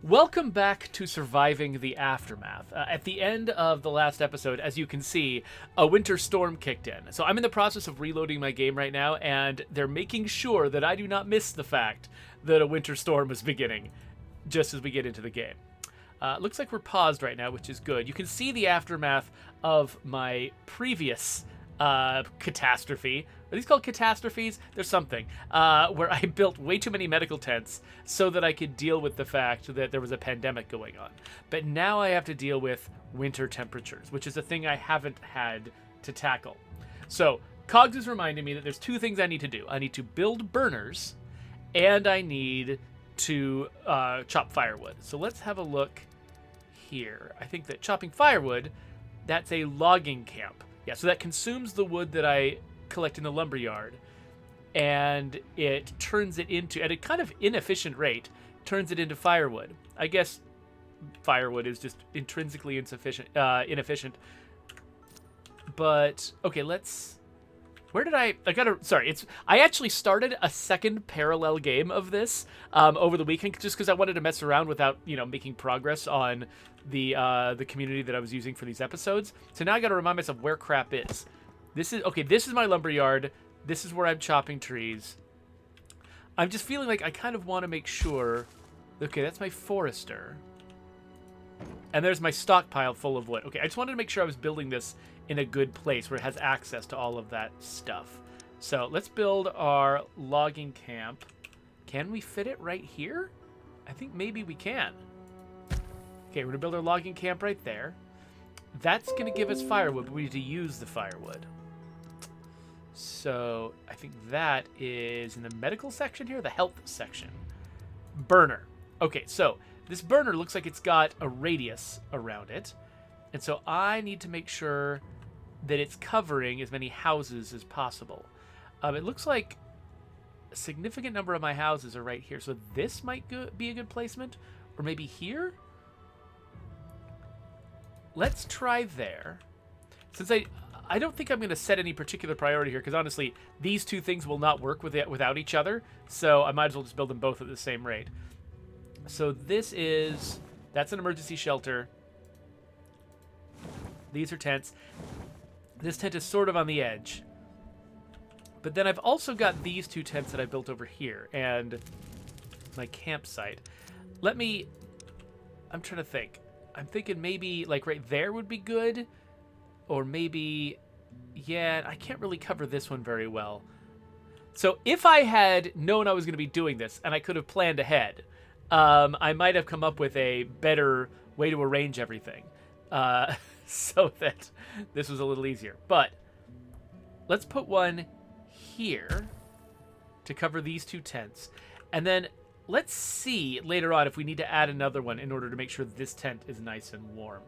Welcome back to Surviving the Aftermath. At the end of the last episode, as you can see, a winter storm kicked in. So I'm in the process of reloading my game right now, and they're making sure that I do not miss the fact that a winter storm was beginning just as we get into the game. Looks like we're paused right now, which is good. You can see the aftermath of my previous catastrophe. Are these called catastrophes? There's something. Where I built way too many medical tents so that I could deal with the fact that there was a pandemic going on. But now I have to deal with winter temperatures, which is a thing I haven't had to tackle. So, Cogs is reminding me that there's two things I need to do. I need to build burners, and I need to chop firewood. So let's have a look here. I think that chopping firewood, that's a logging camp. Yeah, so that consumes the wood that I collect in the lumberyard, and it turns it into, at a kind of inefficient rate, turns it into firewood. I guess firewood is just intrinsically inefficient. But, okay, where did I actually started a second parallel game of this over the weekend just because I wanted to mess around without, making progress on the community that I was using for these episodes. So now I got to remind myself where crap is. This is my lumberyard. This is where I'm chopping trees. I'm just feeling like I kind of want to make sure. Okay, that's my forester. And there's my stockpile full of wood. Okay, I just wanted to make sure I was building this in a good place where it has access to all of that stuff. So let's build our logging camp. Can we fit it right here? I think maybe we can. Okay, we're going to build our logging camp right there. That's going to give us firewood, but we need to use the firewood. So I think that is in the medical section here, the health section. Burner. Okay, so this burner looks like it's got a radius around it. And so I need to make sure that it's covering as many houses as possible. It looks like a significant number of my houses are right here. So this might be a good placement. Or maybe here? Let's try there. Since I don't think I'm going to set any particular priority here, because honestly, these two things will not work without each other. So I might as well just build them both at the same rate. So that's an emergency shelter. These are tents. This tent is sort of on the edge. But then I've also got these two tents that I built over here and my campsite. I'm trying to think. I'm thinking maybe like right there would be good. Or maybe, yeah, I can't really cover this one very well. So if I had known I was going to be doing this and I could have planned ahead, I might have come up with a better way to arrange everything. So that this was a little easier. But let's put one here to cover these two tents. And then let's see later on if we need to add another one in order to make sure this tent is nice and warm.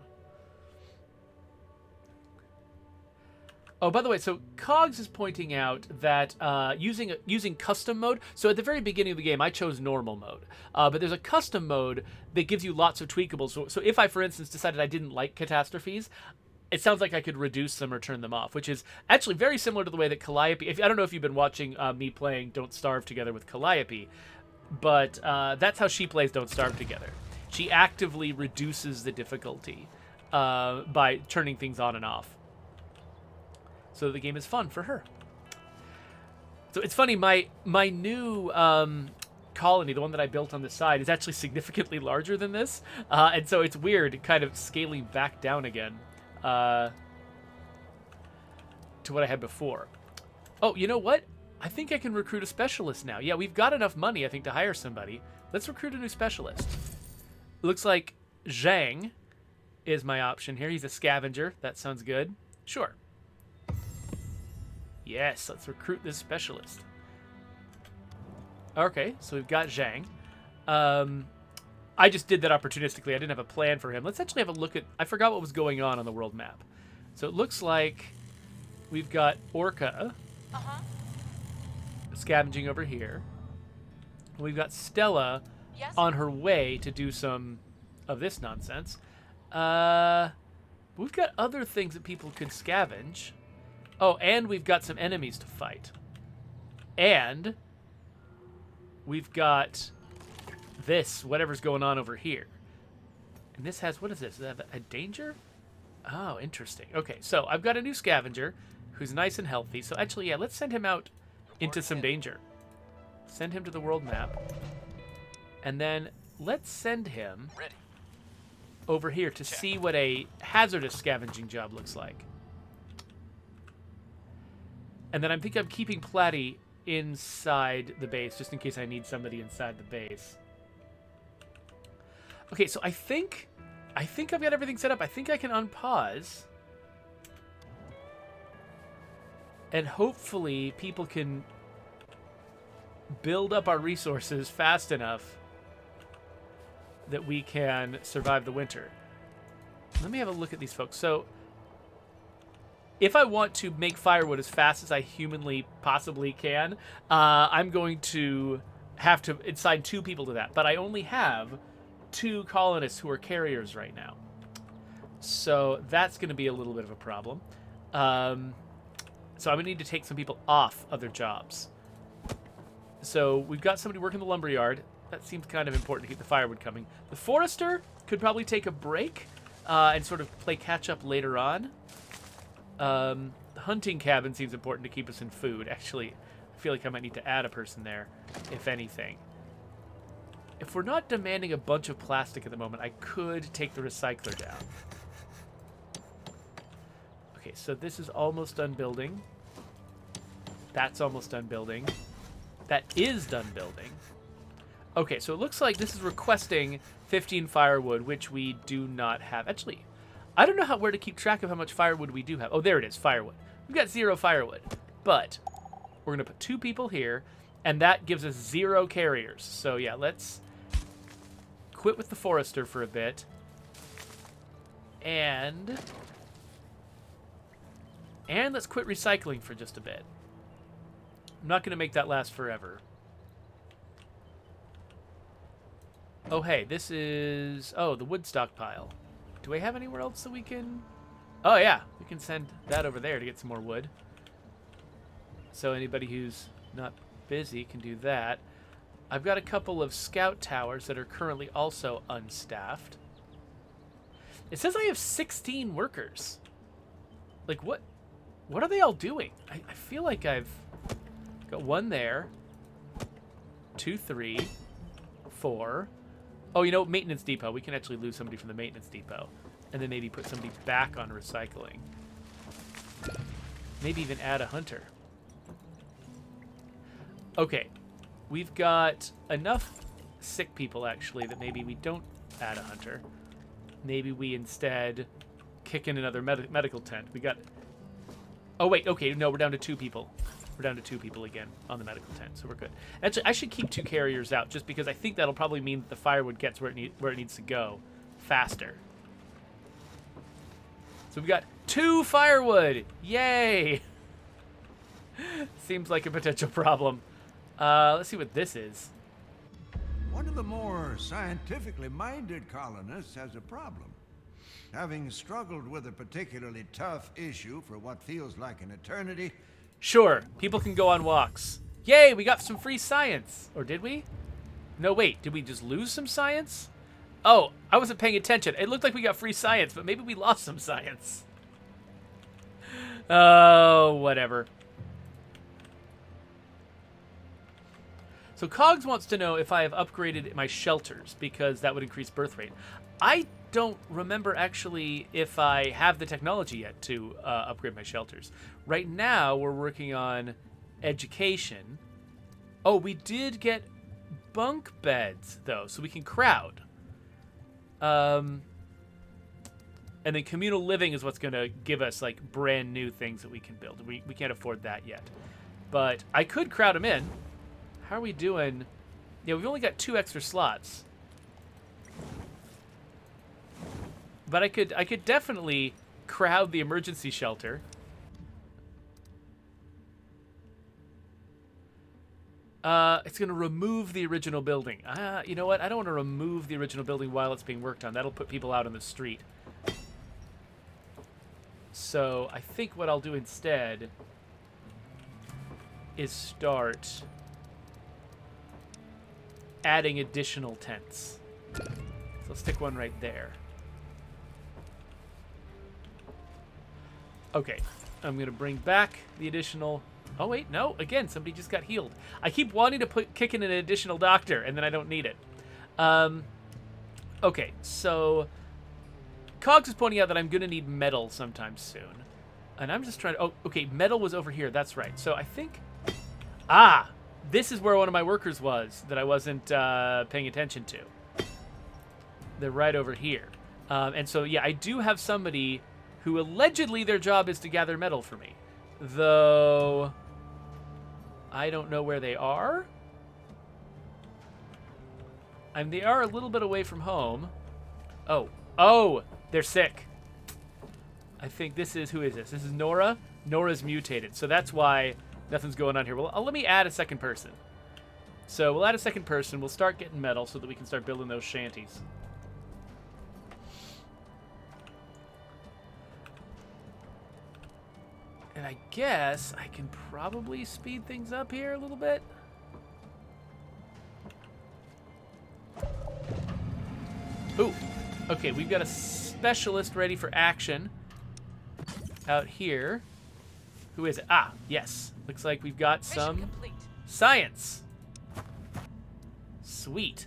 Oh, by the way, so Cogs is pointing out that using custom mode, so at the very beginning of the game, I chose normal mode. But there's a custom mode that gives you lots of tweakables. So if I, for instance, decided I didn't like catastrophes, it sounds like I could reduce them or turn them off, which is actually very similar to the way that Calliope... I don't know if you've been watching me playing Don't Starve together with Calliope, but that's how she plays Don't Starve together. She actively reduces the difficulty by turning things on and off. So the game is fun for her. So it's funny, my new colony, the one that I built on the side, is actually significantly larger than this. And so it's weird kind of scaling back down again to what I had before. Oh, you know what? I think I can recruit a specialist now. Yeah, we've got enough money, I think, to hire somebody. Let's recruit a new specialist. Looks like Zhang is my option here. He's a scavenger. That sounds good. Sure. Yes, let's recruit this specialist. Okay, so we've got Zhang. I just did that opportunistically. I didn't have a plan for him. Let's actually have a look at... I forgot what was going on the world map. So it looks like we've got Orca scavenging over here. We've got Stella on her way to do some of this nonsense. We've got other things that people can scavenge. Oh, and we've got some enemies to fight. And we've got this, whatever's going on over here. And this has, what is this? Is that a danger? Oh, interesting. Okay, so I've got a new scavenger who's nice and healthy. So actually, yeah, let's send him out into some danger. Send him to the world map. And then let's send him over here to see what a hazardous scavenging job looks like. And then I think I'm keeping Platy inside the base, just in case I need somebody inside the base. Okay, so I think I've got everything set up. I think I can unpause. And hopefully people can build up our resources fast enough that we can survive the winter. Let me have a look at these folks. So if I want to make firewood as fast as I humanly possibly can, I'm going to have to assign 2 people to that. But I only have 2 colonists who are carriers right now. So that's going to be a little bit of a problem. So I'm going to need to take some people off other jobs. So we've got somebody working the lumberyard. That seems kind of important to keep the firewood coming. The forester could probably take a break and sort of play catch up later on. The hunting cabin seems important to keep us in food. Actually, I feel like I might need to add a person there, if anything. If we're not demanding a bunch of plastic at the moment, I could take the recycler down. Okay, so this is almost done building. That's almost done building. That is done building. Okay, so it looks like this is requesting 15 firewood, which we do not have. Actually, I don't know where to keep track of how much firewood we do have. Oh, there it is, firewood. We've got 0 firewood, but we're going to put 2 people here, and that gives us 0 carriers. So yeah, let's quit with the forester for a bit, and let's quit recycling for just a bit. I'm not going to make that last forever. Oh, hey, this is... Oh, the wood stockpile. Do I have anywhere else that we can... Oh, yeah. We can send that over there to get some more wood. So anybody who's not busy can do that. I've got a couple of scout towers that are currently also unstaffed. It says I have 16 workers. Like, what are they all doing? I feel like I've got 1 there. 2, 3, 4... Oh, you know, maintenance depot. We can actually lose somebody from the maintenance depot. And then maybe put somebody back on recycling. Maybe even add a hunter. Okay. We've got enough sick people, actually, that maybe we don't add a hunter. Maybe we instead kick in another medical tent. We got... Oh, wait. Okay, no, we're down to 2 people. We're down to 2 people again on the medical tent, so we're good. Actually, I should keep 2 carriers out, just because I think that'll probably mean that the firewood gets where it needs to go faster. So we've got 2 firewood! Yay! Seems like a potential problem. Let's see what this is. One of the more scientifically minded colonists has a problem. Having struggled with a particularly tough issue for what feels like an eternity, sure, people can go on walks. Yay, we got some free science. Or did we? No, wait, did we just lose some science? Oh, I wasn't paying attention. It looked like we got free science, but maybe we lost some science. Oh, whatever. So Cogs wants to know if I have upgraded my shelters, because that would increase birth rate. I don't remember actually if I have the technology yet to upgrade my shelters. Right now, we're working on education. Oh, we did get bunk beds, though, so we can crowd. And then communal living is what's going to give us, like, brand new things that we can build. We can't afford that yet. But I could crowd them in. How are we doing? Yeah, we've only got 2 extra slots. But I could definitely crowd the emergency shelter. It's going to remove the original building. You know what? I don't want to remove the original building while it's being worked on. That'll put people out on the street. So I think what I'll do instead is start adding additional tents. So let's stick one right there. Okay, I'm going to bring back the additional... Oh, wait, no. Again, somebody just got healed. I keep wanting to kick in an additional doctor, and then I don't need it. Okay, so... Cogs is pointing out that I'm going to need metal sometime soon. And I'm just trying to... Oh, okay, metal was over here. That's right. So I think... Ah! This is where one of my workers was that I wasn't paying attention to. They're right over here. And so, yeah, I do have somebody who allegedly their job is to gather metal for me. Though... I don't know where they are. And they are a little bit away from home. Oh. Oh! They're sick. I think this is... Who is this? This is Nora. Nora's mutated. So that's why nothing's going on here. Well, let me add a second person. So we'll add a second person. We'll start getting metal so that we can start building those shanties. And I guess I can probably speed things up here a little bit. Ooh. Okay, we've got a specialist ready for action out here. Who is it? Ah, yes. Looks like we've got some science. Sweet.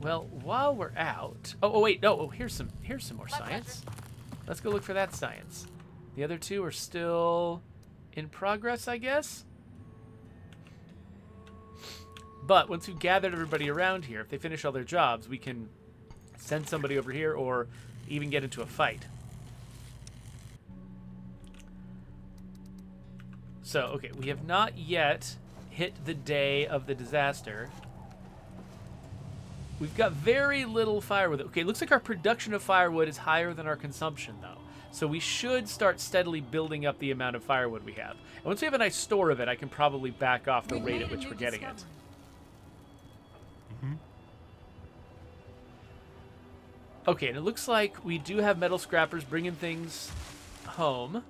Well, while we're out... Oh, wait. No, here's some more science. Let's go look for that science. The other two are still in progress, I guess. But once we've gathered everybody around here, if they finish all their jobs, we can send somebody over here or even get into a fight. So, okay, we have not yet hit the day of the disaster. We've got very little firewood. Okay, it looks like our production of firewood is higher than our consumption, though. So we should start steadily building up the amount of firewood we have. And once we have a nice store of it, I can probably back off the rate at which we're getting it. Mm-hmm. Okay, and it looks like we do have metal scrappers bringing things home.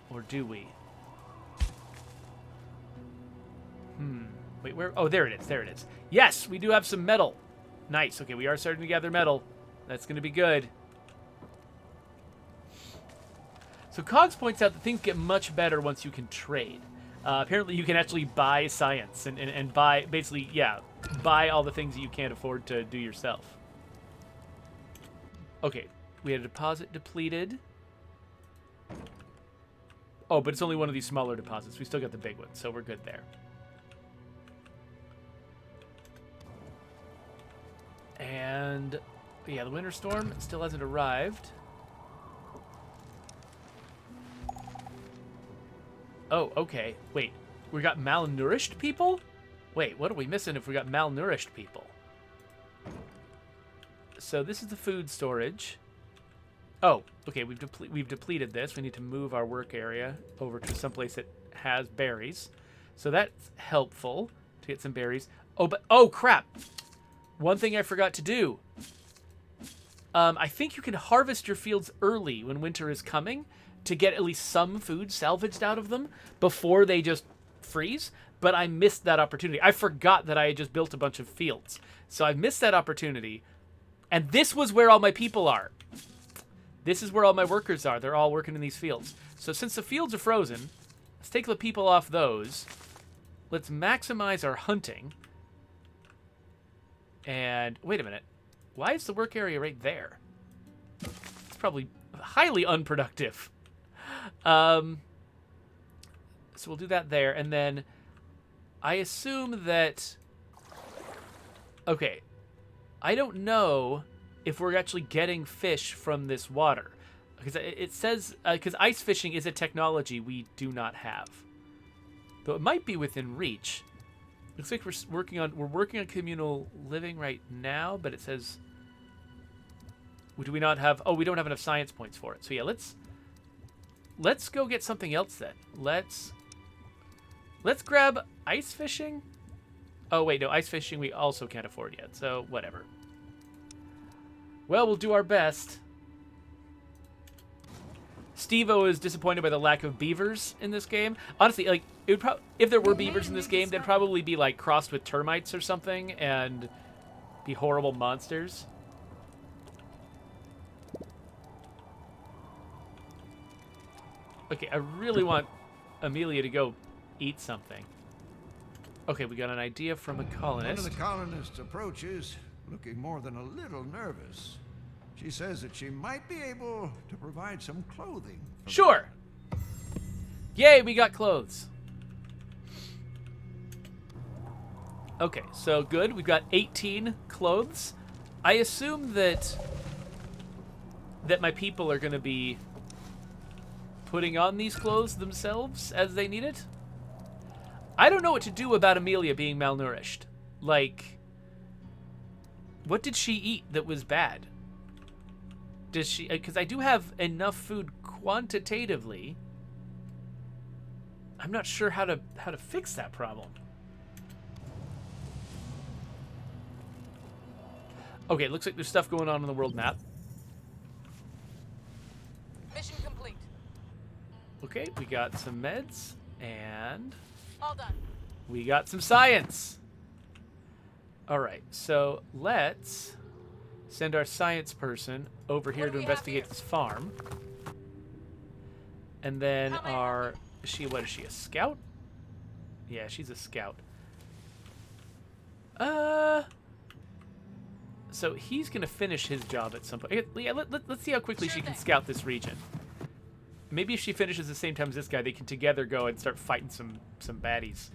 Or do we? Wait, where? Oh, there it is. There it is. Yes, we do have some metal. Nice. Okay, we are starting to gather metal. That's going to be good. So Cogs points out that things get much better once you can trade. Apparently, you can actually buy science and buy, basically, yeah, buy all the things that you can't afford to do yourself. Okay, we had a deposit depleted. Oh, but it's only one of these smaller deposits. We still got the big one, so we're good there. And, yeah, the winter storm still hasn't arrived. Oh, okay. Wait, we got malnourished people? Wait, what are we missing if we got malnourished people? So this is the food storage. Oh, okay, we've depleted this. We need to move our work area over to someplace that has berries. So that's helpful to get some berries. Oh, crap. One thing I forgot to do. I think you can harvest your fields early when winter is coming to get at least some food salvaged out of them before they just freeze. But I missed that opportunity. I forgot that I had just built a bunch of fields. So I missed that opportunity. And this was where all my people are. This is where all my workers are. They're all working in these fields. So since the fields are frozen, let's take the people off those. Let's maximize our hunting. And wait a minute. Why is the work area right there? It's probably highly unproductive. So we'll do that there. And then I assume that... Okay. I don't know if we're actually getting fish from this water. Because it says... Because ice fishing is a technology we do not have. Though it might be within reach. Looks like we're working on communal living right now, but it says... Do we not have... Oh, we don't have enough science points for it. So yeah, let's go get something else then. Let's grab ice fishing. Oh, wait, no, ice fishing we also can't afford yet, so whatever. Well, we'll do our best. Steve-O is disappointed by the lack of beavers in this game. Honestly, like, it would if there were beavers in this game, they'd probably be, like, crossed with termites or something and be horrible monsters. Okay, I really want Amelia to go eat something. Okay, we got an idea from a colonist. One of the colonists approaches, looking more than a little nervous. She says that she might be able to provide some clothing. Sure. Yay, we got clothes. Okay, so good. We've got 18 clothes. I assume that my people are going to be putting on these clothes themselves as they need it. I don't know what to do about Amelia being malnourished. Like, what did she eat that was bad? Does she? Because I do have enough food quantitatively. I'm not sure how to fix that problem. Okay, looks like there's stuff going on the world map. Mission complete. Okay, we got some meds and All done. we got some science. All right, so let's send our science person over here to investigate this farm. And then our... What is she, a scout? Yeah, she's a scout. So he's going to finish his job at some point. Yeah, let's see how quickly she can scout this region. Maybe if she finishes the same time as this guy, they can together go and start fighting some baddies.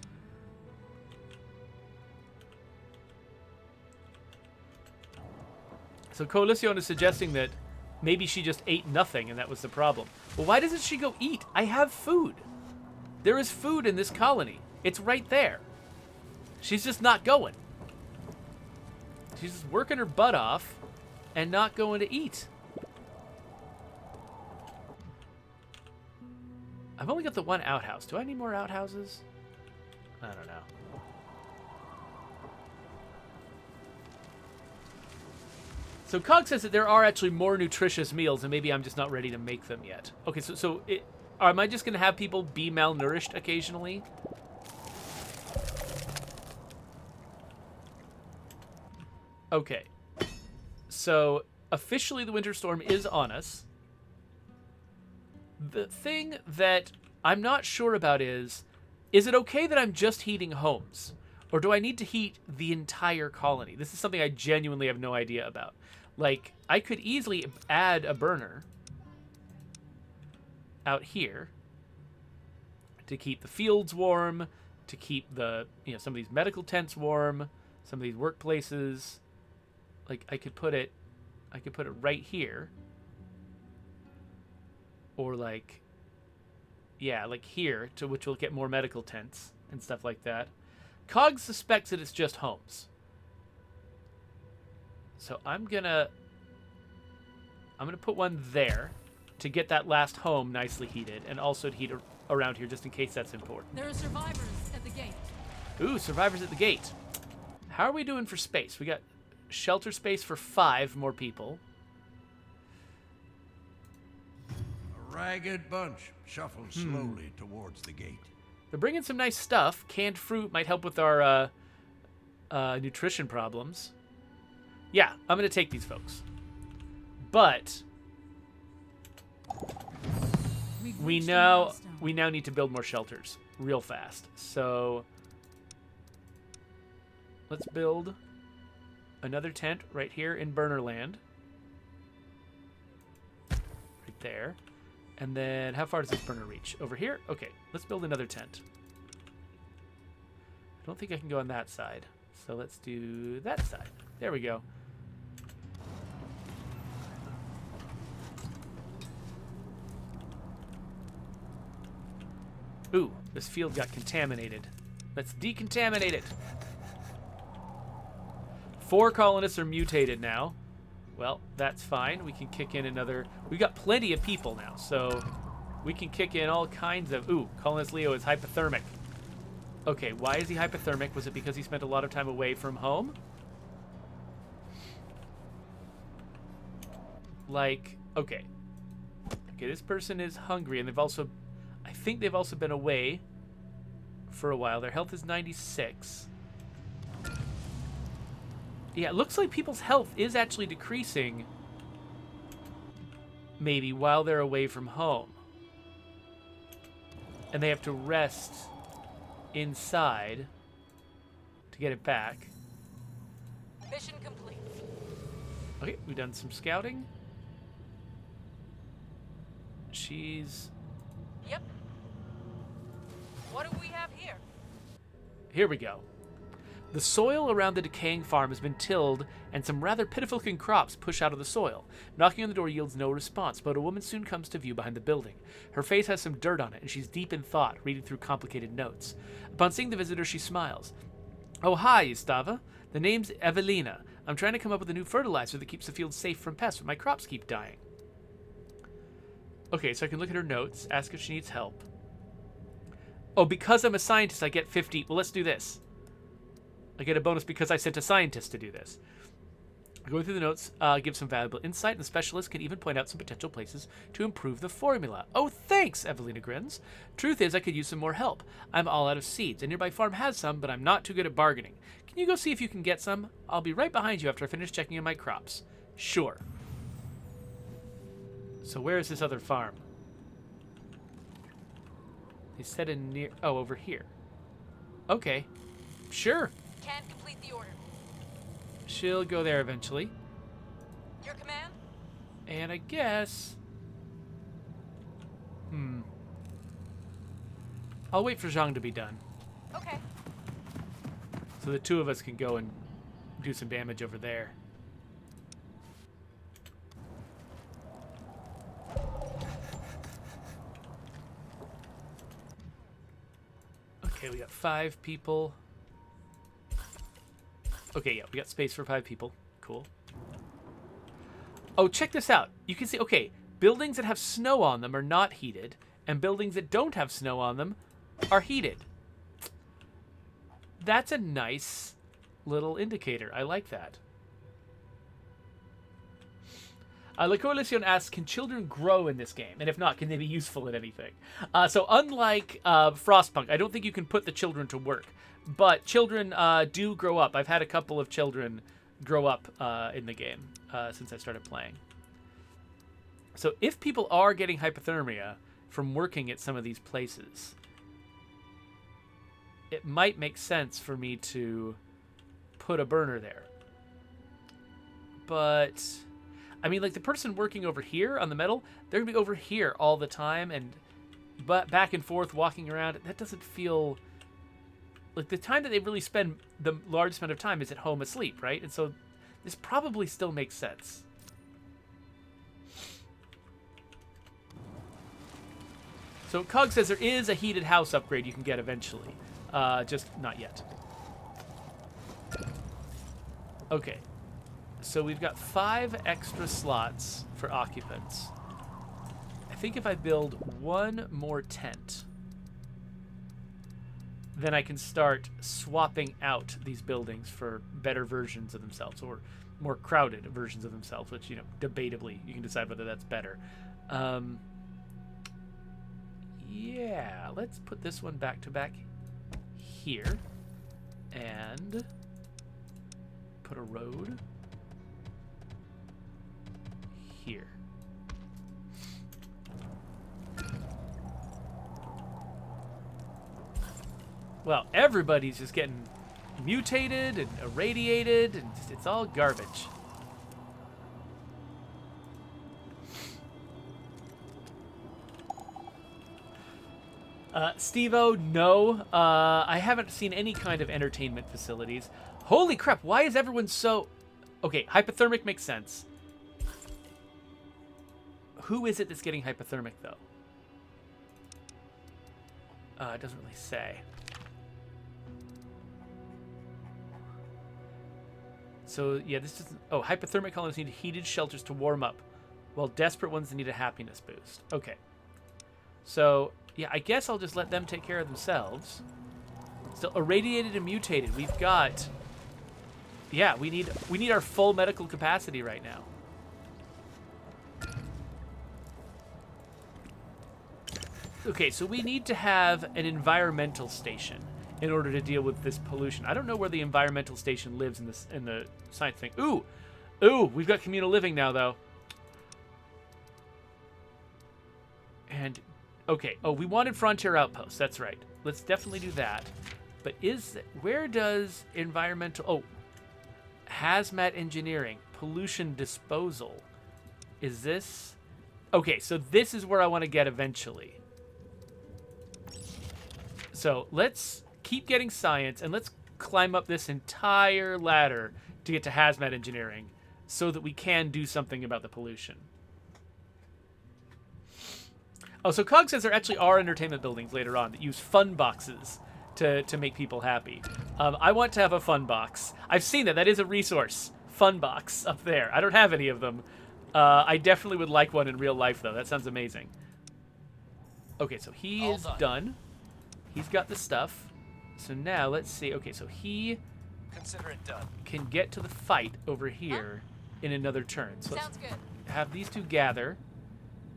So Coalition is suggesting that maybe she just ate nothing and that was the problem. Well, why doesn't she go eat? I have food. There is food in this colony. It's right there. She's just not going. She's just working her butt off and not going to eat. I've only got the one outhouse. Do I need more outhouses? I don't know. So Cog says that there are actually more nutritious meals, and maybe I'm just not ready to make them yet. Okay, so am I just going to have people be malnourished occasionally? Okay. So, officially the winter storm is on us. The thing that I'm not sure about is it okay that I'm just heating homes? Or do I need to heat the entire colony? This is something I genuinely have no idea about. Like, I could easily add a burner out here to keep the fields warm, to keep the, some of these medical tents warm, some of these workplaces. Like, I could put it right here. Or like here, to which we'll get more medical tents and stuff like that. Cog suspects that it's just homes. So I'm gonna put one there to get that last home nicely heated, and also to heat around here just in case that's important. There are survivors at the gate. Ooh, survivors at the gate. How are we doing for space? We got shelter space for 5 more people. A ragged bunch shuffles slowly towards the gate. They're bringing some nice stuff. Canned fruit might help with our nutrition problems. Yeah, I'm going to take these folks. But we now need to build more shelters real fast. So let's build another tent right here in Burnerland. Right there. And then how far does this burner reach? Over here? Okay, let's build another tent. I don't think I can go on that side. So let's do that side. There we go. Ooh, this field got contaminated. Let's decontaminate it. 4 colonists are mutated now. Well, that's fine. We can kick in another... We've got plenty of people now, so we can kick in all kinds of... Ooh, Colonist Leo is hypothermic. Okay, why is he hypothermic? Was it because he spent a lot of time away from home? Like, okay. Okay, this person is hungry, and they've also... I think they've also been away for a while. Their health is 96. Yeah, it looks like people's health is actually decreasing, maybe, while they're away from home. And they have to rest inside to get it back. Mission complete. Okay, we've done some scouting. She's... Yep. What do we have here? Here we go. The soil around the decaying farm has been tilled, and some rather pitiful-looking crops push out of the soil. Knocking on the door yields no response, but a woman soon comes to view behind the building. Her face has some dirt on it, and she's deep in thought, reading through complicated notes. Upon seeing the visitor, she smiles. "Oh, hi, Istava. The name's Evelina. I'm trying to come up with a new fertilizer that keeps the field safe from pests, but my crops keep dying." Okay, so I can look at her notes, ask if she needs help. Oh, because I'm a scientist, I get 50. Well, let's do this. I get a bonus because I sent a scientist to do this. Going through the notes, give some valuable insight, and the specialist can even point out some potential places to improve the formula. Oh, thanks, Evelina grins. Truth is, I could use some more help. I'm all out of seeds. A nearby farm has some, but I'm not too good at bargaining. Can you go see if you can get some? I'll be right behind you after I finish checking on my crops. Sure. So where is this other farm? They said in near... Oh, over here. Okay. Sure. Can't complete the order. She'll go there eventually. Your command? And I guess... I'll wait for Zhang to be done. Okay. So the two of us can go and do some damage over there. Okay, we got 5 people. Okay, yeah, we got space for 5 people. Cool. Oh, check this out. You can see, okay, buildings that have snow on them are not heated, and buildings that don't have snow on them are heated. That's a nice little indicator. I like that. La Coalition asks, can children grow in this game? And if not, can they be useful in anything? So unlike Frostpunk, I don't think you can put the children to work. But children do grow up. I've had a couple of children grow up in the game since I started playing. So if people are getting hypothermia from working at some of these places, it might make sense for me to put a burner there. But... I mean, like, the person working over here on the metal, they're going to be over here all the time and back and forth walking around. That doesn't feel... Like, the time that they really spend the largest amount of time is at home asleep, right? And so this probably still makes sense. So Cog says there is a heated house upgrade you can get eventually. Just not yet. Okay. So we've got 5 extra slots for occupants. I think if I build 1 more tent, then I can start swapping out these buildings for better versions of themselves, or more crowded versions of themselves, which, you know, debatably, you can decide whether that's better. Yeah, let's put this one back to back here, and put a road here. Well, everybody's just getting mutated and irradiated, and just, it's all garbage. Steve-O, no. I haven't seen any kind of entertainment facilities. Holy crap, why is everyone so... Okay, hypothermic makes sense. Who is it that's getting hypothermic, though? It doesn't really say. So, yeah, this doesn't... Oh, hypothermic colonists need heated shelters to warm up, while desperate ones need a happiness boost. Okay. So, yeah, I guess I'll just let them take care of themselves. Still, irradiated and mutated. We've got... Yeah, we need our full medical capacity right now. Okay, so we need to have an environmental station in order to deal with this pollution. I don't know where the environmental station lives in the science thing. Ooh, we've got communal living now though. And okay, we wanted frontier outposts. That's right. Let's definitely do that. But where does environmental? Hazmat engineering, pollution disposal. Is this? Okay, so this is where I want to get eventually. So let's keep getting science, and let's climb up this entire ladder to get to hazmat engineering so that we can do something about the pollution. Oh, so Cog says there actually are entertainment buildings later on that use fun boxes to make people happy. I want to have a fun box. I've seen that. That is a resource. Fun box up there. I don't have any of them. I definitely would like one in real life, though. That sounds amazing. Okay, so he is done. He's got the stuff. So now, let's see. Okay, so he Consider it done. can get to the fight over here in another turn. So Sounds good. let's have these two gather.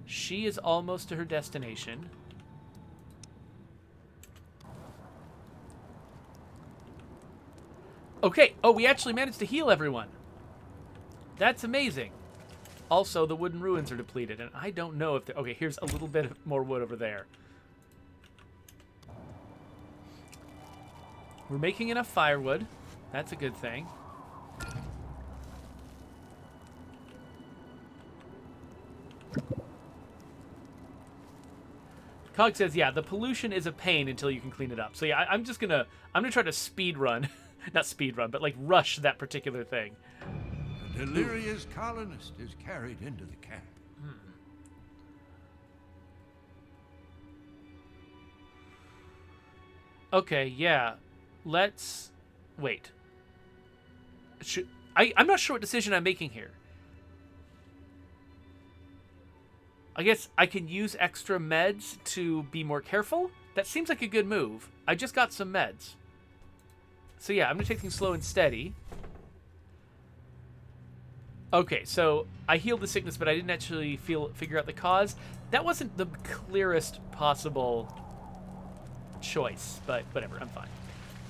She is almost to her destination. Okay. Oh, we actually managed to heal everyone. That's amazing. Also, the wooden ruins are depleted, and I don't know if they're... Okay, here's a little bit more wood over there. We're making enough firewood. That's a good thing. Cog says, yeah, the pollution is a pain until you can clean it up. So yeah, I'm gonna try to speed run. Not speed run, but like rush that particular thing. A delirious colonist is carried into the camp. Okay, yeah. Let's wait. I'm not sure what decision I'm making here. I guess I can use extra meds to be more careful. That seems like a good move. I just got some meds. So yeah, I'm going to take things slow and steady. Okay, so I healed the sickness, but I didn't actually figure out the cause. That wasn't the clearest possible choice, but whatever, I'm fine.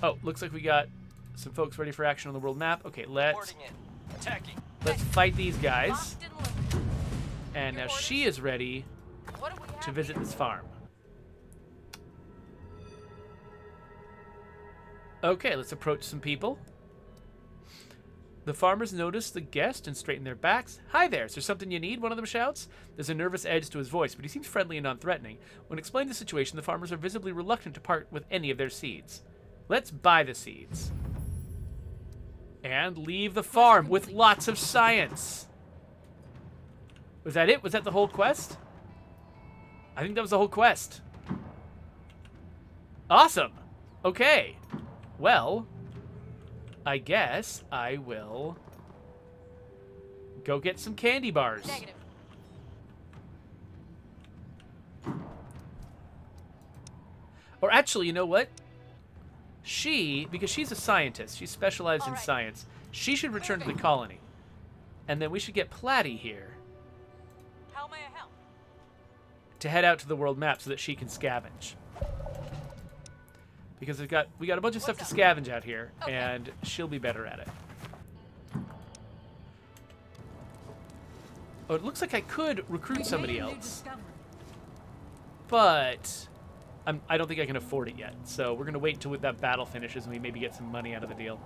Oh, looks like we got some folks ready for action on the world map. Okay, let's fight these guys. Locked and loaded. And now she is ready What do we have to visit here? this farm. Okay, let's approach some people. The farmers notice the guest and straighten their backs. Hi there, is there something you need? One of them shouts. There's a nervous edge to his voice, but he seems friendly and non-threatening. When explained the situation, the farmers are visibly reluctant to part with any of their seeds. Let's buy the seeds. And leave the farm with lots of science. Was that it? Was that the whole quest? I think that was the whole quest. Awesome. Okay. Well, I guess I will go get some candy bars. Negative. Or actually, you know what? Because she's a scientist, she's specialized in All right. science, she should return to the colony. And then we should get Platy here How may I help? to head out to the world map so that she can scavenge. Because we got a bunch of stuff to What's scavenge out here, Okay. and she'll be better at it. Oh, it looks like I could recruit somebody else, but I don't think I can afford it yet. So we're gonna wait until that battle finishes and we maybe get some money out of the deal.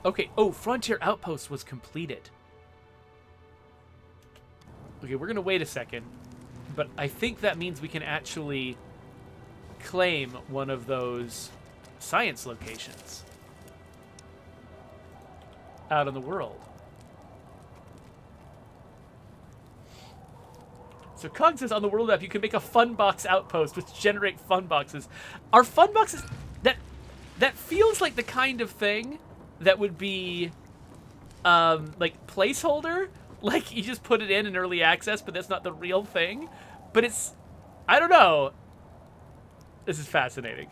Okay. Oh, Frontier Outpost was completed. Okay, we're gonna wait a second, but I think that means we can actually claim one of those science locations out in the world. So Cog says on the world map you can make a fun box outpost which generate fun boxes. Are fun boxes that feels like the kind of thing that would be like placeholder? Like you just put it in early access, but that's not the real thing. But it's, I don't know. This is fascinating.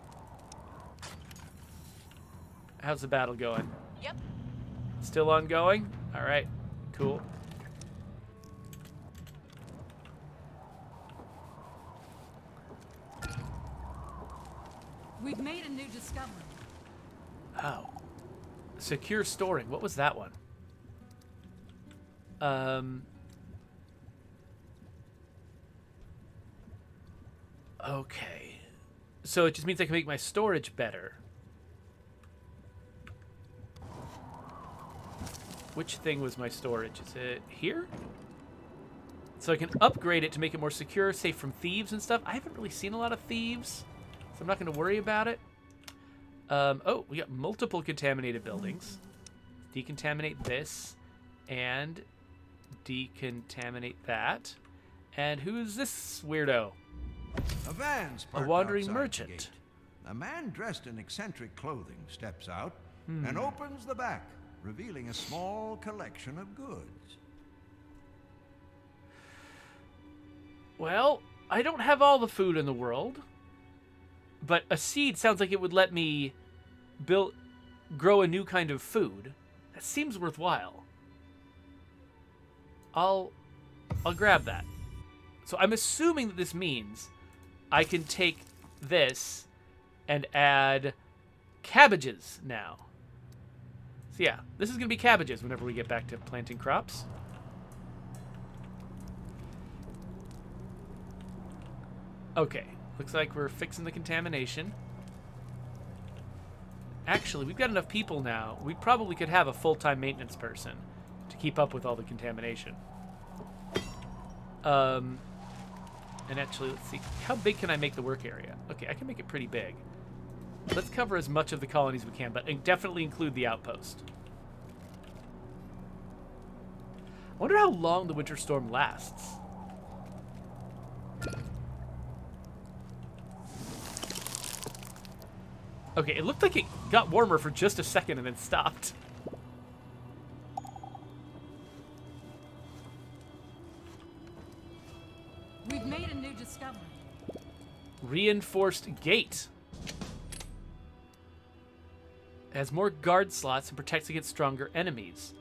How's the battle going? Yep. Still ongoing? All right, cool. We've made a new discovery. Oh. Secure storing. What was that one? Okay. So it just means I can make my storage better. Which thing was my storage? Is it here? So I can upgrade it to make it more secure, safe from thieves and stuff. I haven't really seen a lot of thieves, so I'm not going to worry about it. Oh, we got multiple contaminated buildings. Decontaminate this and decontaminate that. And who's this weirdo? A van's A parked wandering outside the merchant. gate. A man dressed in eccentric clothing steps out and opens the back, revealing a small collection of goods. Well, I don't have all the food in the world, but a seed sounds like it would let me grow a new kind of food. That seems worthwhile. I'll grab that. So I'm assuming that this means I can take this and add cabbages now. So yeah, this is going to be cabbages whenever we get back to planting crops. Okay, looks like we're fixing the contamination. Actually, we've got enough people now. We probably could have a full-time maintenance person to keep up with all the contamination. And actually, let's see. How big can I make the work area? Okay, I can make it pretty big. Let's cover as much of the colony as we can, but definitely include the outpost. I wonder how long the winter storm lasts. Okay, it looked like it got warmer for just a second and then stopped. We've made a new discovery. Reinforced gate. It has more guard slots and protects against stronger enemies.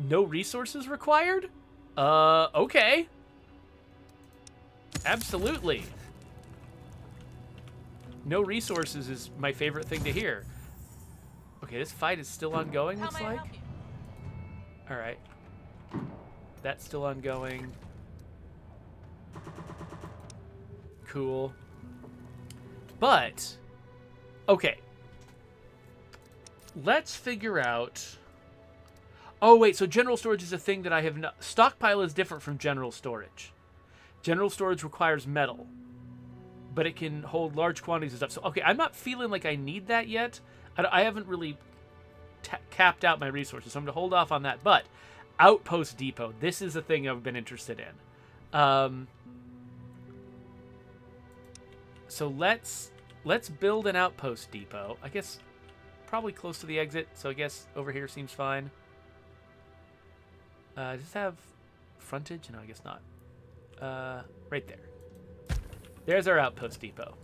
No resources required? Okay. Absolutely. No resources is my favorite thing to hear. Okay, this fight is still ongoing, How looks may I like. help you? All right. That's still ongoing. Cool. But, okay. Let's figure out... Oh, wait, so general storage is a thing that I have not... Stockpile is different from general storage. General storage requires metal, but it can hold large quantities of stuff. So, okay, I'm not feeling like I need that yet. I haven't really capped out my resources, so I'm going to hold off on that. But Outpost Depot, this is a thing I've been interested in. So let's build an Outpost Depot. I guess probably close to the exit, so I guess over here seems fine. Does this have frontage? No, I guess not. Right there. There's our Outpost Depot.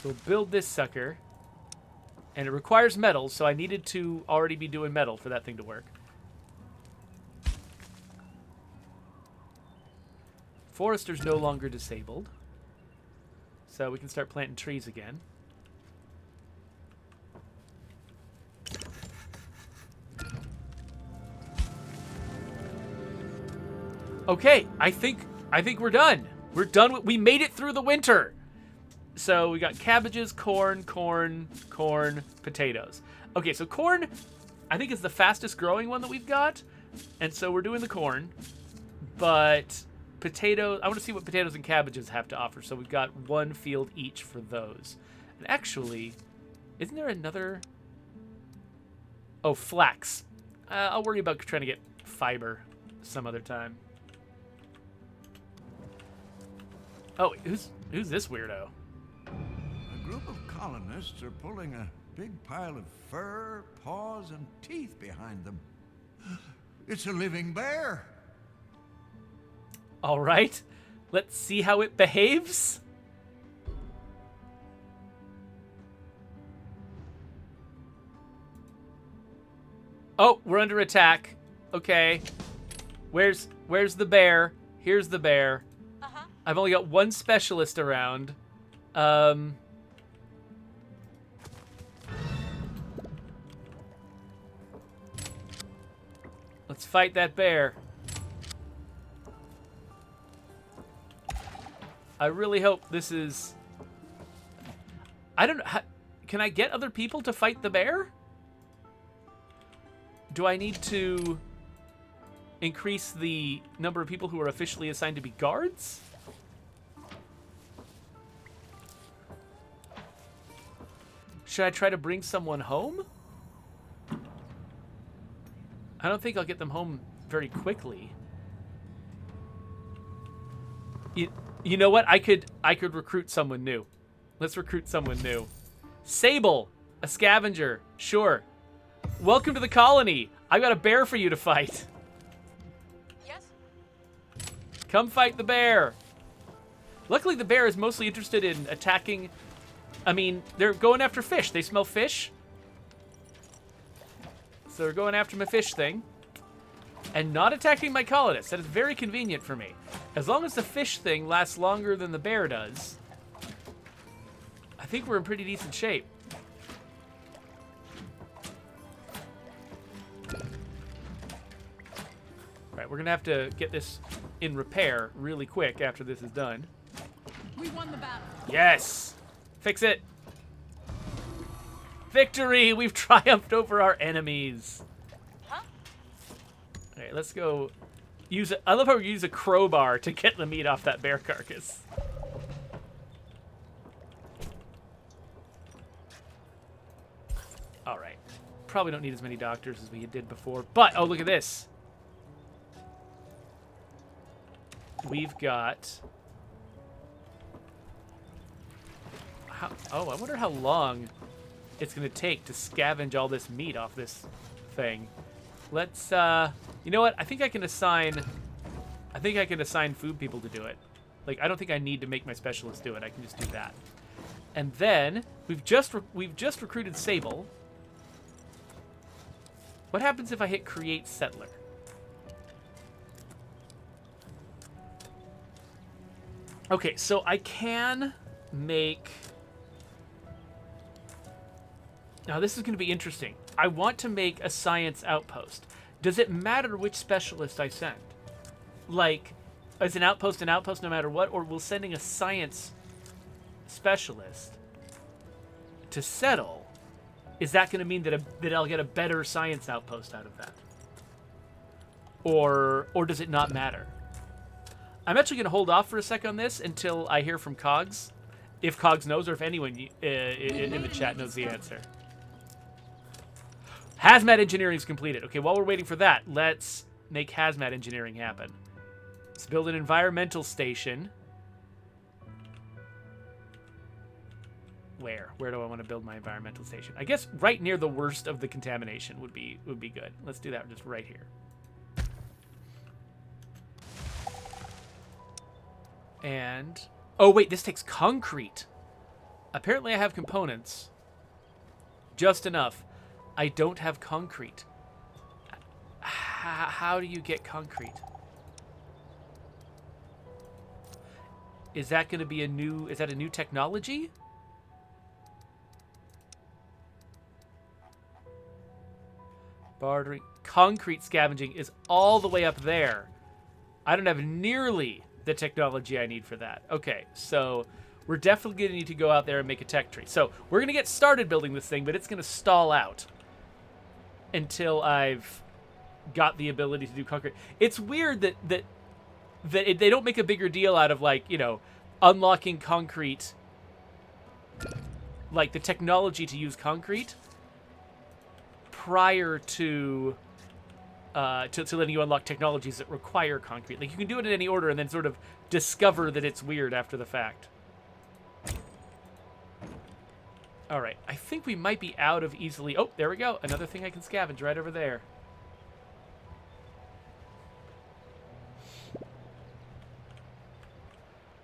So we'll build this sucker. And it requires metal, so I needed to already be doing metal for that thing to work. Forester's no longer disabled. So we can start planting trees again. Okay, I think we're done. We're done we made it through the winter. So we got cabbages, corn, potatoes. Okay, so corn, I think is the fastest growing one that we've got. And so we're doing the corn. But potatoes, I want to see what potatoes and cabbages have to offer. So we've got one field each for those. And actually, isn't there another? Oh, flax. I'll worry about trying to get fiber some other time. Oh, who's this weirdo? A group of colonists are pulling a big pile of fur, paws, and teeth behind them. It's a living bear. All right, let's see how it behaves. Oh, we're under attack. Okay. Where's the bear? Here's the bear. Uh-huh. I've only got one specialist around. Let's fight that bear. I really hope this is... I don't know. Can I get other people to fight the bear? Do I need to increase the number of people who are officially assigned to be guards? Should I try to bring someone home? I don't think I'll get them home very quickly. You know what? I could recruit someone new. Let's recruit someone new. Sable, a scavenger. Sure. Welcome to the colony. I've got a bear for you to fight. Yes? Come fight the bear. Luckily, the bear is mostly interested in attacking... I mean, they're going after fish. They smell fish. So they're going after my fish thing. And not attacking my colonists. That is very convenient for me. As long as the fish thing lasts longer than the bear does, I think we're in pretty decent shape. Right, we're going to have to get this in repair really quick after this is done. We won the battle. Yes! Fix it! Victory! We've triumphed over our enemies. Huh? All right, let's go use it. I love how we use a crowbar to get the meat off that bear carcass. All right. Probably don't need as many doctors as we did before, but oh, look at this. We've got... I wonder how long it's going to take to scavenge all this meat off this thing. Let's, you know what? I think I can assign food people to do it. Like, I don't think I need to make my specialist do it. I can just do that. And then we've just recruited Sable. What happens if I hit create settler? Okay, so I can make... Now, this is going to be interesting. I want to make a science outpost. Does it matter which specialist I send? Like, is an outpost no matter what? Or will sending a science specialist to settle, is that going to mean that I'll get a better science outpost out of that? Or does it not matter? I'm actually going to hold off for a sec on this until I hear from Cogs. If Cogs knows, or if anyone in the chat knows the answer. Hazmat engineering is completed. Okay, while we're waiting for that, let's make hazmat engineering happen. Let's build an environmental station. Where do I want to build my environmental station? I guess right near the worst of the contamination would be good. Let's do that just right here. And oh wait, this takes concrete. Apparently I have components. Just enough. I don't have concrete. How do you get concrete? Is that going to be a new technology? Bartering. Concrete scavenging is all the way up there. I don't have nearly the technology I need for that. Okay, so we're definitely going to need to go out there and make a tech tree. So we're going to get started building this thing, but it's going to stall out until I've got the ability to do concrete. It's weird that they don't make a bigger deal out of, like, you know, unlocking concrete, like the technology to use concrete prior to letting you unlock technologies that require concrete. Like, you can do it in any order and then sort of discover that it's weird after the fact. All right, I think we might be out of easily... Oh, there we go. Another thing I can scavenge right over there.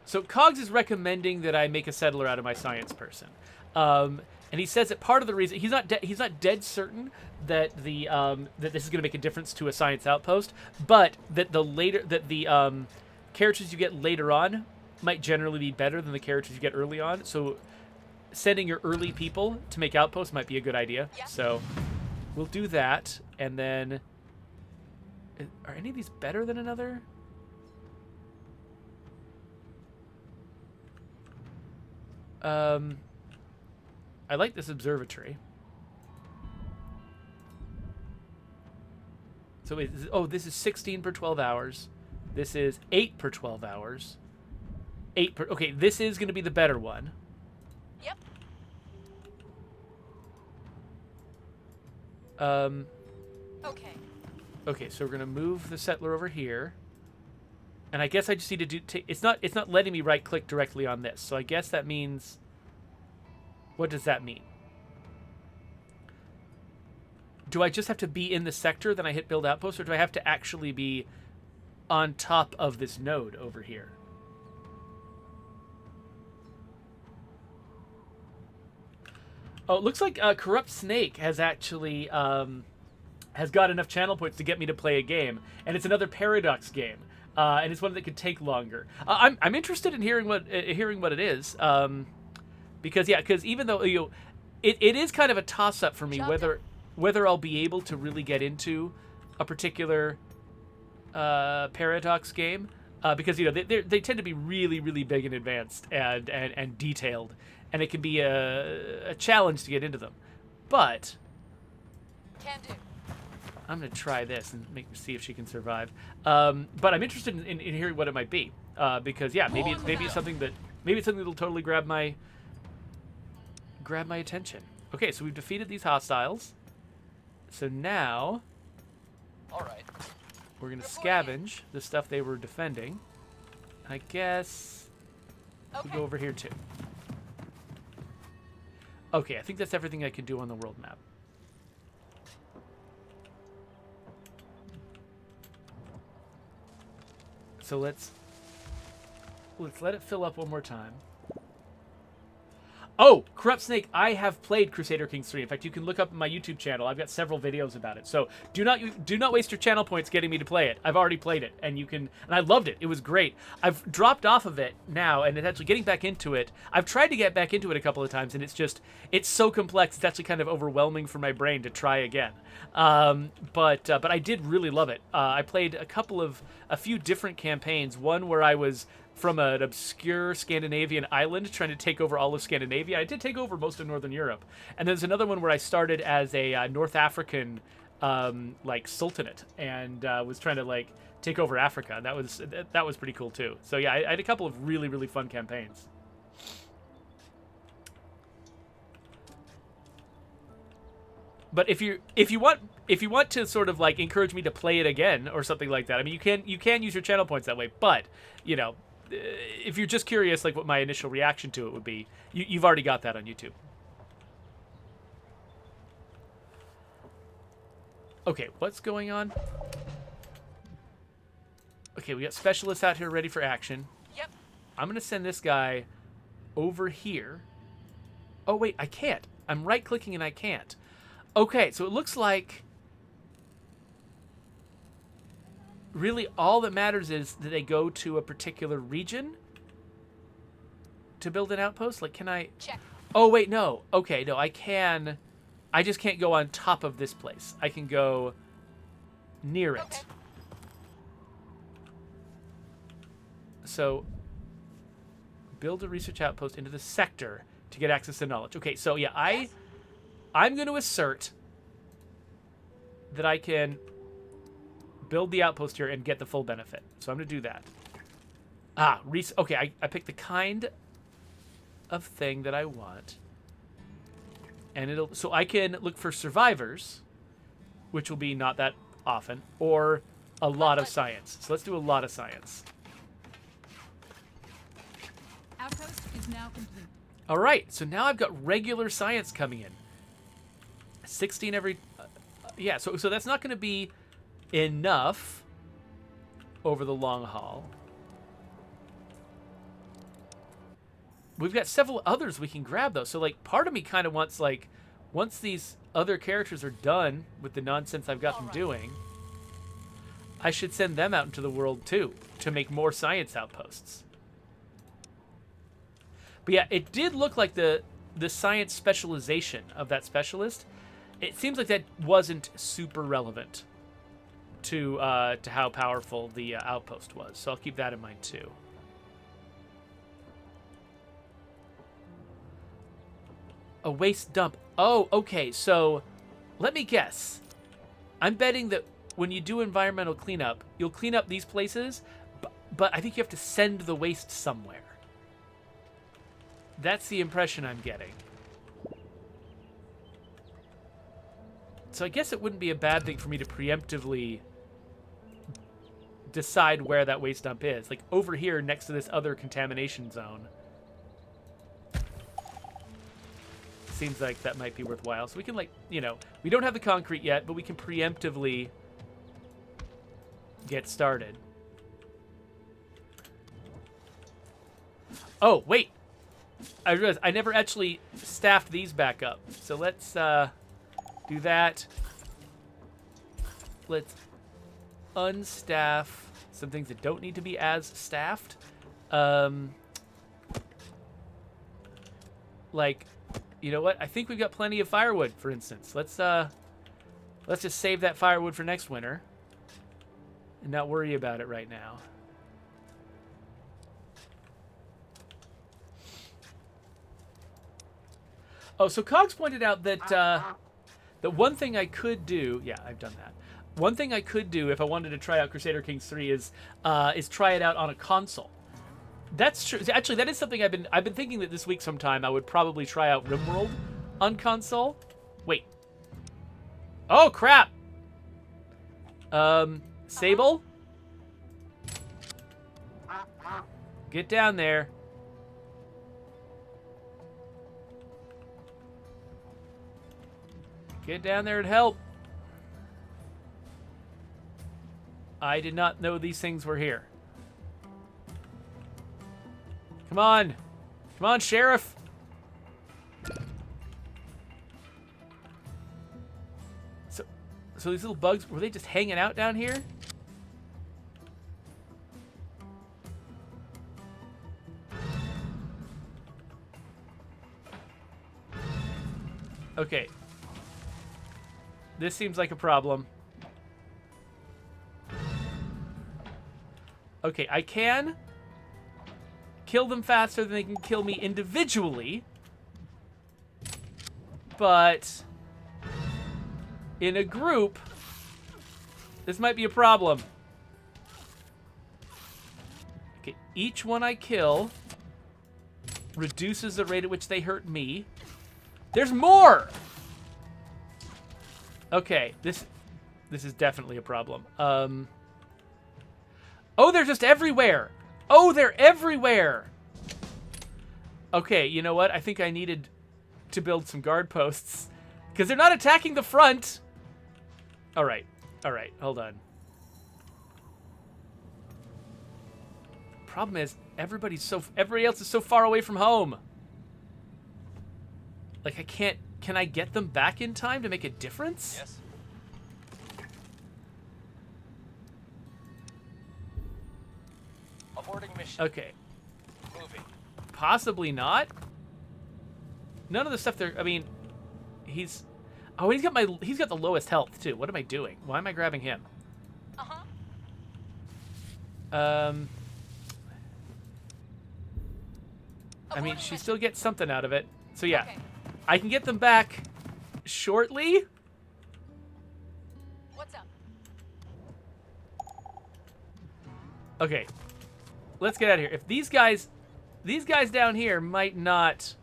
So Cogs is recommending that I make a settler out of my science person. And he says that part of the reason... He's not dead certain that that this is going to make a difference to a science outpost, but that the characters you get later on might generally be better than the characters you get early on. So sending your early people to make outposts might be a good idea. Yeah. So we'll do that. And then, are any of these better than another? I like this observatory. So wait, this is 16 per 12 hours. This is 8 per 12 hours. 8 per... Okay, this is going to be the better one. Yep. Okay. Okay, so we're going to move the settler over here. And I guess I just need to do... It's not letting me right-click directly on this. So I guess that means... What does that mean? Do I just have to be in the sector, then I hit build outpost, or do I have to actually be on top of this node over here? Oh, it looks like Corrupt Snake has actually has got enough channel points to get me to play a game, and it's another Paradox game, and it's one that could take longer. I'm interested in hearing what it is, because even though it is kind of a toss up for me whether I'll be able to really get into a particular Paradox game, because they tend to be really, really big and advanced and detailed, and it can be a challenge to get into them. But Can do. I'm gonna try this and see if she can survive. But I'm interested in hearing what it might be, because maybe it's something that'll totally grab my attention. Okay, so we've defeated these hostiles. So now, All right. we're going to scavenge the stuff they were defending. I guess we'll go over here too. Okay, I think that's everything I can do on the world map. So let's let it fill up one more time. Oh, Corrupt Snake, I have played Crusader Kings 3. In fact, you can look up my YouTube channel. I've got several videos about it. So do not waste your channel points getting me to play it. I've already played it, and I loved it. It was great. I've dropped off of it now, and it's actually getting back into it. I've tried to get back into it a couple of times, and it's so complex. It's actually kind of overwhelming for my brain to try again. But I did really love it. I played a few different campaigns. One where I was from an obscure Scandinavian island trying to take over all of Scandinavia. I did take over most of Northern Europe. And there's another one where I started as a North African sultanate and was trying to take over Africa. That was pretty cool too. So yeah, I had a couple of really, really fun campaigns. But if you want to sort of encourage me to play it again or something like that, I mean, you can use your channel points that way. But if you're just curious, what my initial reaction to it would be, you've already got that on YouTube. Okay, what's going on? Okay, we got specialists out here ready for action. Yep. I'm gonna send this guy over here. Oh wait, I can't. I'm right-clicking and I can't. Okay, so it looks like really all that matters is that they go to a particular region to build an outpost. Can I... Check. Oh, wait, no. Okay, no, I can... I just can't go on top of this place. I can go near it. Okay. So, build a research outpost into the sector to get access to knowledge. Okay, so yeah, I'm going to assert that I can build the outpost here and get the full benefit. So I'm going to do that. Okay, I picked the kind of thing that I want. And so I can look for survivors, which will be not that often, or a lot of science. So let's do a lot of science. Outpost is now complete. All right, so now I've got regular science coming in. 16 every... yeah, so that's not going to be enough over the long haul. We've got several others we can grab, though. So, part of me kind of wants, once these other characters are done with the nonsense I've got them doing, I should send them out into the world, too, to make more science outposts. But yeah, it did look like the science specialization of that specialist. It seems like that wasn't super relevant to how powerful the outpost was. So I'll keep that in mind too. A waste dump. Oh, okay. So let me guess. I'm betting that when you do environmental cleanup, you'll clean up these places, but I think you have to send the waste somewhere. That's the impression I'm getting. So I guess it wouldn't be a bad thing for me to preemptively decide where that waste dump is. Like over here next to this other contamination zone. Seems like that might be worthwhile. So we can, like, you know, we don't have the concrete yet, but we can preemptively get started. Oh, wait. I realized I never actually staffed these back up. So let's do that. Let's unstaff some things that don't need to be as staffed. Like, you know what? I think we've got plenty of firewood, for instance. Let's just save that firewood for next winter and not worry about it right now. Oh, so Cogs pointed out that that one thing I could do, yeah, I've done that. One thing I could do if I wanted to try out Crusader Kings 3 is try it out on a console. That's true. Actually, that is something I've been thinking that this week sometime I would probably try out RimWorld on console. Wait. Oh crap. Sable? Get down there. Get down there and help. I did not know these things were here. Come on. Come on, Sheriff. So these little bugs, were they just hanging out down here? Okay. This seems like a problem. Okay, I can kill them faster than they can kill me individually. But in a group, this might be a problem. Okay, each one I kill reduces the rate at which they hurt me. There's more! Okay, this is definitely a problem. Oh, they're just everywhere! Oh, they're everywhere! Okay, you know what? I think I needed to build some guard posts. Because they're not attacking the front! Alright, hold on. Problem is, everybody else is so far away from home. Like, I can't... Can I get them back in time to make a difference? Yes. Aborting mission. Okay. Moving. Possibly not. None of the stuff there... I mean, he's... Oh, he's got the lowest health, too. What am I doing? Why am I grabbing him? Uh-huh. I mean, Aborting she mission. still gets something out of it. So, yeah. Okay. I can get them back shortly. What's up? Okay. Let's get out of here. If these guys down here might not...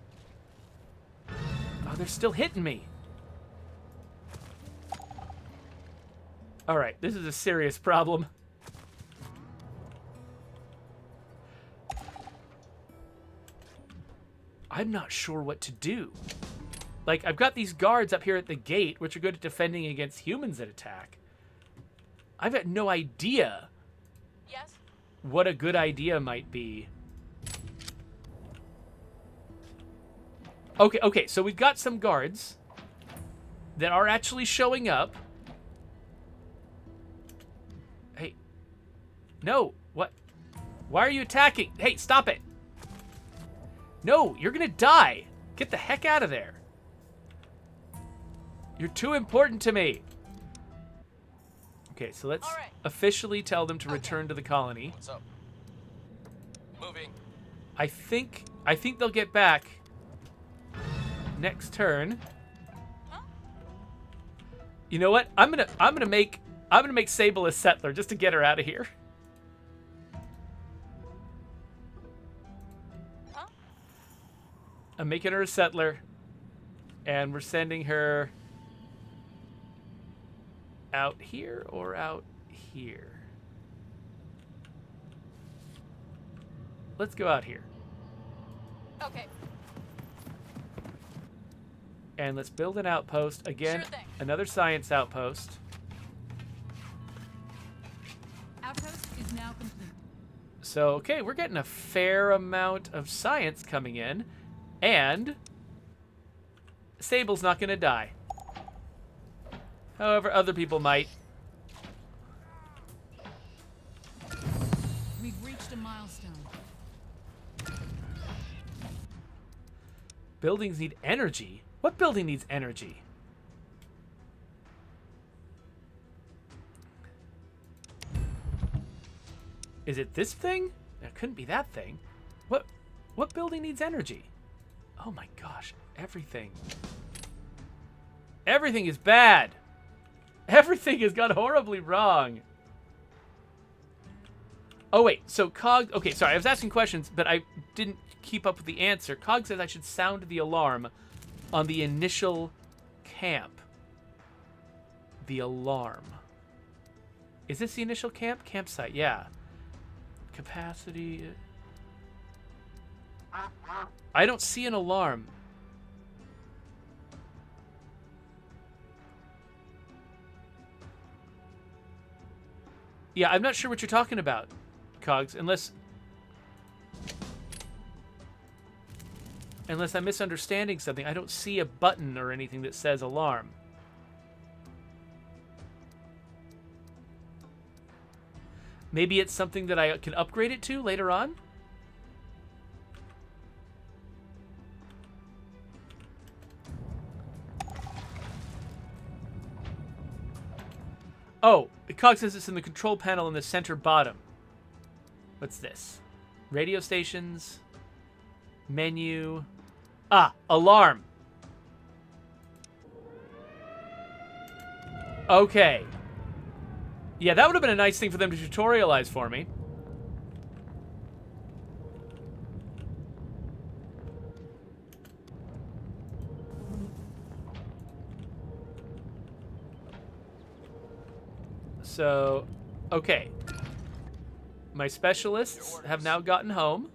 Oh, they're still hitting me. All right, this is a serious problem. I'm not sure what to do. Like, I've got these guards up here at the gate, which are good at defending against humans that attack. I've got no idea Yes? what a good idea might be. Okay, so we've got some guards that are actually showing up. Hey. No, what? Why are you attacking? Hey, stop it. No, you're gonna die. Get the heck out of there. You're too important to me. Okay, so let's All right. officially tell them to return to the colony. What's up? Moving. I think they'll get back next turn. Huh? You know what? I'm gonna make Sable a settler just to get her out of here. Huh? I'm making her a settler, and we're sending her out here or out here. Let's go out here. Okay. And let's build an outpost. Again, Sure thing. another science outpost. Outpost is now complete. So, okay, we're getting a fair amount of science coming in. And Sable's not going to die. However, other people might. We've reached a milestone. Buildings need energy. What building needs energy? Is it this thing? It couldn't be that thing. What building needs energy? Oh my gosh, everything. Everything is bad. Everything has gone horribly wrong. Oh wait, so Cog, okay, sorry, I was asking questions, but I didn't keep up with the answer. Cog says I should sound the alarm on the initial camp. The alarm. Is this the initial camp? Campsite, yeah. Capacity. I don't see an alarm. Yeah, I'm not sure what you're talking about, Cogs, unless I'm misunderstanding something. I don't see a button or anything that says alarm. Maybe it's something that I can upgrade it to later on? Oh, Cog says it's in the control panel in the center bottom. What's this? Radio stations. Menu. Ah, alarm. Okay. Yeah, that would have been a nice thing for them to tutorialize for me. So, okay. My specialists have now gotten home.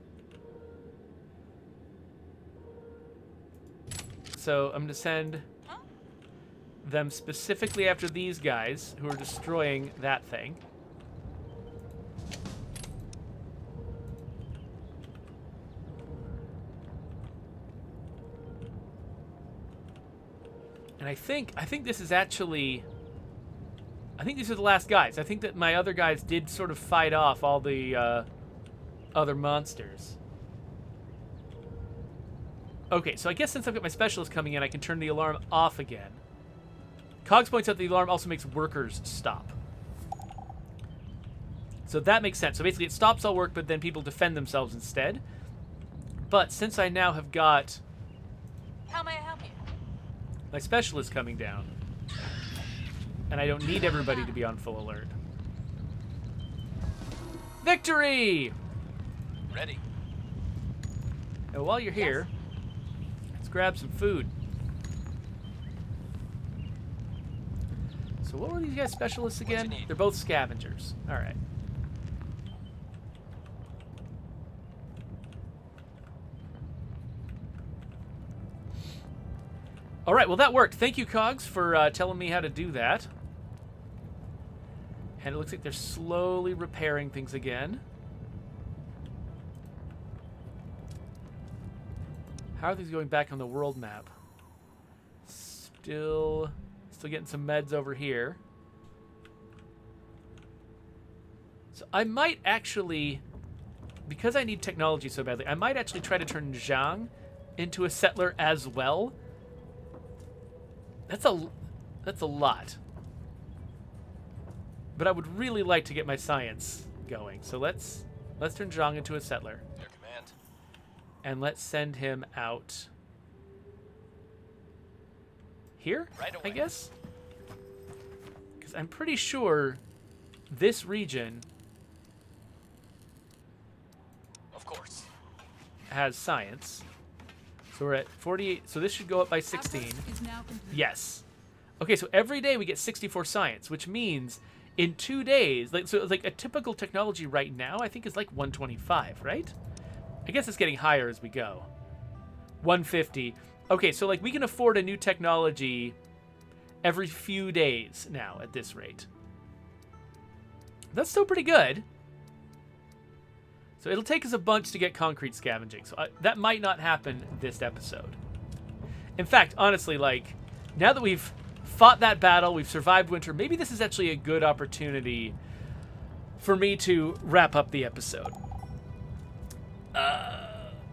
So I'm going to send them specifically after these guys who are destroying that thing. And I think this is actually... I think these are the last guys. I think that my other guys did sort of fight off all the other monsters. Okay, so I guess since I've got my specialist coming in, I can turn the alarm off again. Cogs points out the alarm also makes workers stop. So that makes sense. So basically it stops all work, but then people defend themselves instead. But since I now have got... How may I help you? my specialist coming down, and I don't need everybody to be on full alert. Victory! Ready. Now, while you're here, let's grab some food. So what were these guys specialists again? need? They're both scavengers. All right. All right, well, that worked. Thank you, Cogs, for telling me how to do that. And it looks like they're slowly repairing things again. How are these going back on the world map? Still getting some meds over here. So I might actually because I need technology so badly, I might actually try to turn Zhang into a settler as well. That's a lot. But I would really like to get my science going. So let's turn Zhang into a settler. Your command. And let's send him out here, Right away. I guess. Because I'm pretty sure this region Of course. has science. So we're at 48. So this should go up by 16. Outpost is now complete. Yes. Okay, so every day we get 64 science, which means in 2 days, like a typical technology right now, I think is like 125, right? I guess it's getting higher as we go. 150. Okay, so like we can afford a new technology every few days now at this rate. That's still pretty good. So it'll take us a bunch to get concrete scavenging. So that might not happen this episode. In fact, honestly, like, now that we've fought that battle, we've survived winter, maybe this is actually a good opportunity for me to wrap up the episode.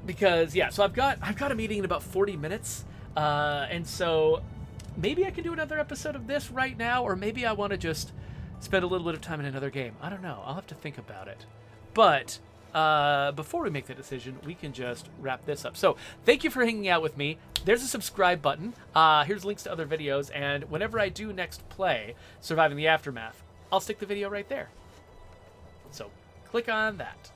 Because, yeah, so I've got a meeting in about 40 minutes. And so maybe I can do another episode of this right now, or maybe I want to just spend a little bit of time in another game. I don't know. I'll have to think about it. But before we make that decision, we can just wrap this up. So thank you for hanging out with me. There's a subscribe button. Here's links to other videos. And whenever I do next play Surviving the Aftermath, I'll stick the video right there. So click on that.